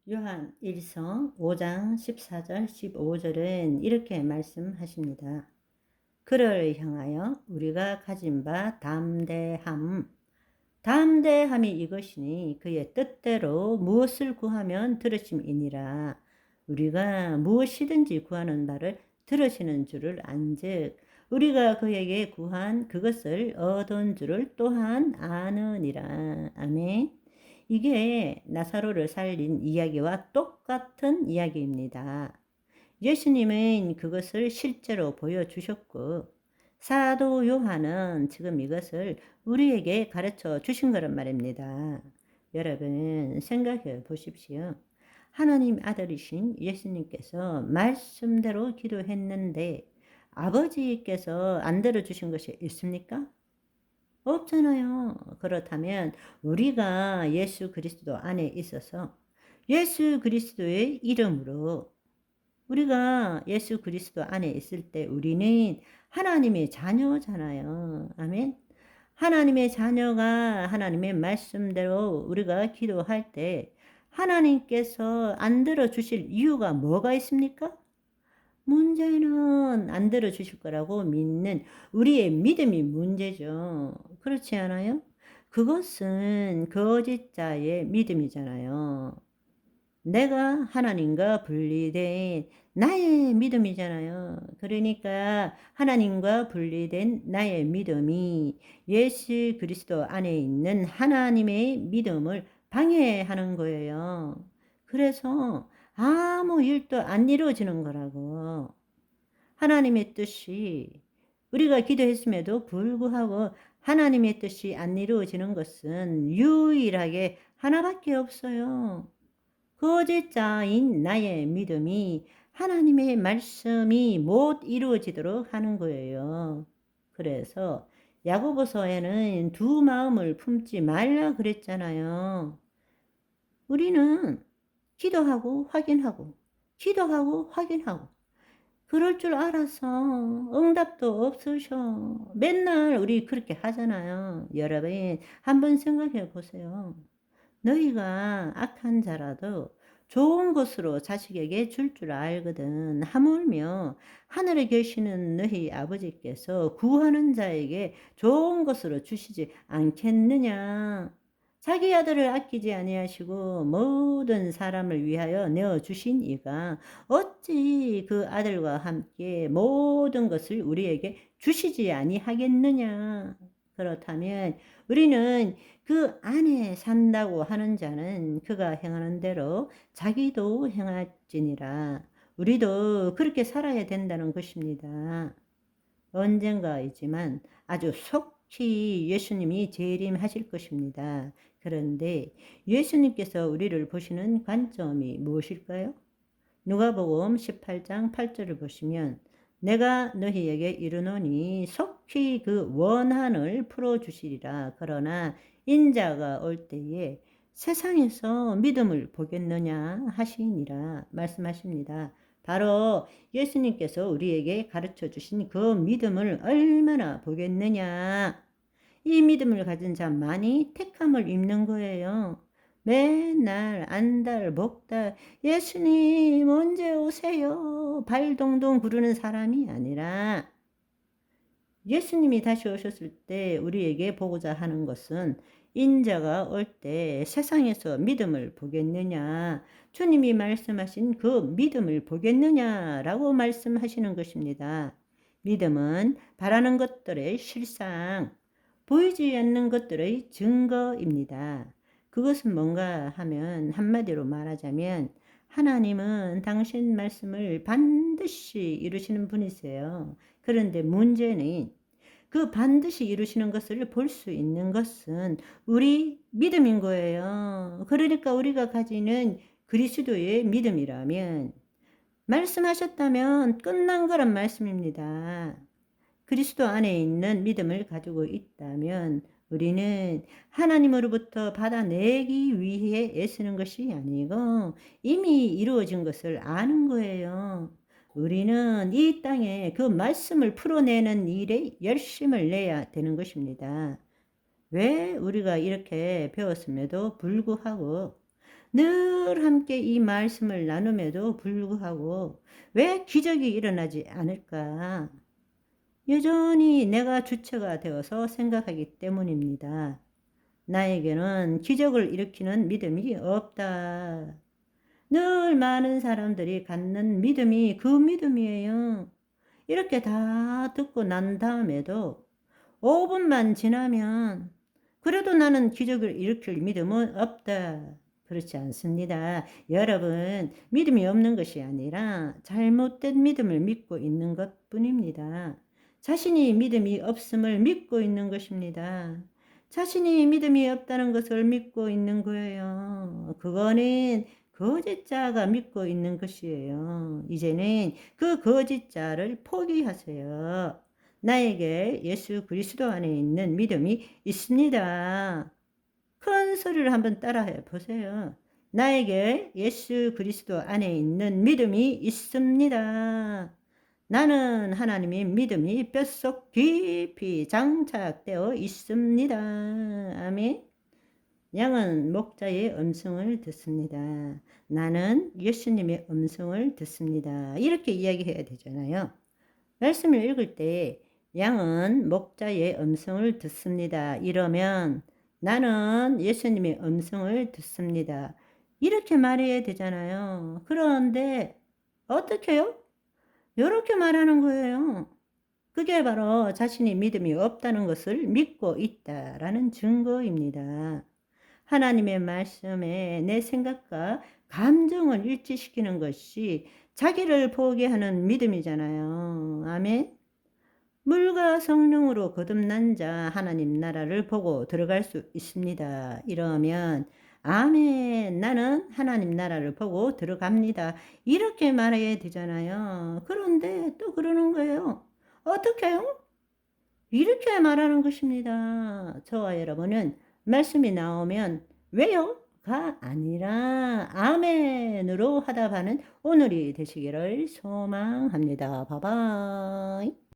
요한 1서 5장 14절 15절은 이렇게 말씀하십니다. 그를 향하여 우리가 가진 바 담대함이 이것이니 그의 뜻대로 무엇을 구하면 들으심이니라. 우리가 무엇이든지 구하는 바를 들으시는 줄을 안즉 우리가 그에게 구한 그것을 얻은 줄을 또한 아느니라. 아멘. 이게 나사로를 살린 이야기와 똑같은 이야기입니다. 예수님은 그것을 실제로 보여주셨고 사도 요한은 지금 이것을 우리에게 가르쳐 주신 거란 말입니다. 여러분 생각해 보십시오. 하나님 아들이신 예수님께서 말씀대로 기도했는데 아버지께서 안 들어주신 것이 있습니까? 없잖아요. 그렇다면 우리가 예수 그리스도 안에 있어서 예수 그리스도의 이름으로 우리가 예수 그리스도 안에 있을 때 우리는 하나님의 자녀잖아요. 아멘. 하나님의 자녀가 하나님의 말씀대로 우리가 기도할 때 하나님께서 안 들어주실 이유가 뭐가 있습니까? 문제는 안 들어주실 거라고 믿는 우리의 믿음이 문제죠. 그렇지 않아요? 그것은 거짓자의 믿음이잖아요. 내가 하나님과 분리된 나의 믿음이잖아요. 그러니까 하나님과 분리된 나의 믿음이 예수 그리스도 안에 있는 하나님의 믿음을 방해하는 거예요. 그래서 아무 일도 안 이루어지는 거라고. 하나님의 뜻이 우리가 기도했음에도 불구하고 하나님의 뜻이 안 이루어지는 것은 유일하게 하나밖에 없어요. 거짓자인 나의 믿음이 하나님의 말씀이 못 이루어지도록 하는 거예요. 그래서 야고보서에는 두 마음을 품지 말라 그랬잖아요. 우리는 기도하고 확인하고 그럴 줄 알아서 응답도 없으셔. 맨날 우리 그렇게 하잖아요. 여러분 한번 생각해 보세요. 너희가 악한 자라도 좋은 것으로 자식에게 줄 줄 알거든. 하물며 하늘에 계시는 너희 아버지께서 구하는 자에게 좋은 것으로 주시지 않겠느냐. 자기 아들을 아끼지 아니하시고 모든 사람을 위하여 내어 주신 이가 어찌 그 아들과 함께 모든 것을 우리에게 주시지 아니하겠느냐. 그렇다면 우리는 그 안에 산다고 하는 자는 그가 행하는 대로 자기도 행할지니라. 우리도 그렇게 살아야 된다는 것입니다. 언젠가이지만 아주 속히 예수님이 재림하실 것입니다. 그런데 예수님께서 우리를 보시는 관점이 무엇일까요? 누가복음 18장 8절을 보시면 내가 너희에게 이르노니 속히 그 원한을 풀어주시리라. 그러나 인자가 올 때에 세상에서 믿음을 보겠느냐 하시니라 말씀하십니다. 바로 예수님께서 우리에게 가르쳐 주신 그 믿음을 얼마나 보겠느냐. 이 믿음을 가진 자만이 택함을 입는 거예요. 맨날 안달 먹달 예수님 언제 오세요? 발동동 구르는 사람이 아니라 예수님이 다시 오셨을 때 우리에게 보고자 하는 것은 인자가 올 때 세상에서 믿음을 보겠느냐, 주님이 말씀하신 그 믿음을 보겠느냐라고 말씀하시는 것입니다. 믿음은 바라는 것들의 실상, 보이지 않는 것들의 증거입니다. 그것은 뭔가 하면 한마디로 말하자면 하나님은 당신 말씀을 반드시 이루시는 분이세요. 그런데 문제는 그 반드시 이루시는 것을 볼 수 있는 것은 우리 믿음인 거예요. 그러니까 우리가 가지는 그리스도의 믿음이라면 말씀하셨다면 끝난 거란 말씀입니다. 그리스도 안에 있는 믿음을 가지고 있다면 우리는 하나님으로부터 받아내기 위해 애쓰는 것이 아니고 이미 이루어진 것을 아는 거예요. 우리는 이 땅에 그 말씀을 풀어내는 일에 열심을 내야 되는 것입니다. 왜 우리가 이렇게 배웠음에도 불구하고 늘 함께 이 말씀을 나눔에도 불구하고 왜 기적이 일어나지 않을까? 여전히 내가 주체가 되어서 생각하기 때문입니다. 나에게는 기적을 일으키는 믿음이 없다. 늘 많은 사람들이 갖는 믿음이 그 믿음이에요. 이렇게 다 듣고 난 다음에도 5분만 지나면 그래도 나는 기적을 일으킬 믿음은 없다. 그렇지 않습니다. 여러분, 믿음이 없는 것이 아니라 잘못된 믿음을 믿고 있는 것뿐입니다. 자신이 믿음이 없음을 믿고 있는 것입니다. 자신이 믿음이 없다는 것을 믿고 있는 거예요. 그거는 거짓자가 믿고 있는 것이에요. 이제는 그 거짓자를 포기하세요. 나에게 예수 그리스도 안에 있는 믿음이 있습니다. 큰 소리를 한번 따라해 보세요. 나에게 예수 그리스도 안에 있는 믿음이 있습니다. 나는 하나님의 믿음이 뼛속 깊이 장착되어 있습니다. 아멘. 양은 목자의 음성을 듣습니다. 나는 예수님의 음성을 듣습니다. 이렇게 이야기해야 되잖아요. 말씀을 읽을 때 양은 목자의 음성을 듣습니다. 이러면 나는 예수님의 음성을 듣습니다. 이렇게 말해야 되잖아요. 그런데 어떻게요? 이렇게 말하는 거예요. 그게 바로 자신이 믿음이 없다는 것을 믿고 있다라는 증거입니다. 하나님의 말씀에 내 생각과 감정을 일치시키는 것이 자기를 포기하는 믿음이잖아요. 아멘. 물과 성령으로 거듭난 자 하나님 나라를 보고 들어갈 수 있습니다. 이러면 아멘, 나는 하나님 나라를 보고 들어갑니다. 이렇게 말해야 되잖아요. 그런데 또 그러는 거예요. 어떻게요? 이렇게 말하는 것입니다. 저와 여러분은 말씀이 나오면 왜요? 가 아니라 아멘으로 화답하는 오늘이 되시기를 소망합니다. 바바이.